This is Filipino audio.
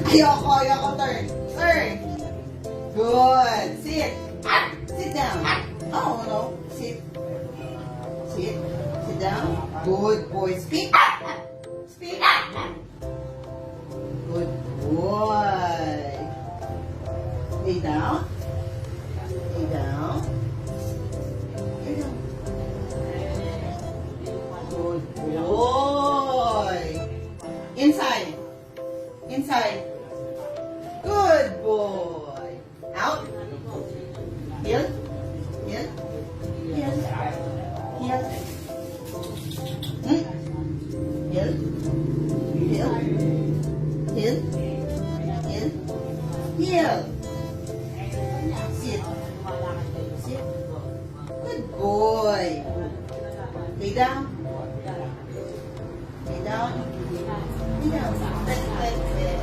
Ayoko, turn. Turn. Good. Sit. Sit down. Oh, no. Sit. Sit. Sit down. Good boy. Speak. Speak. Good boy. Lay down. Lay down. Lay down. Good boy. Inside. Inside. Good boy. Out. Heel. Heel. Heel. Heel. Heel. Heel. Heel. Heel. Heel. Sit. Sit. Good boy. Lay down. Lay down. Lay down. Very, very, very.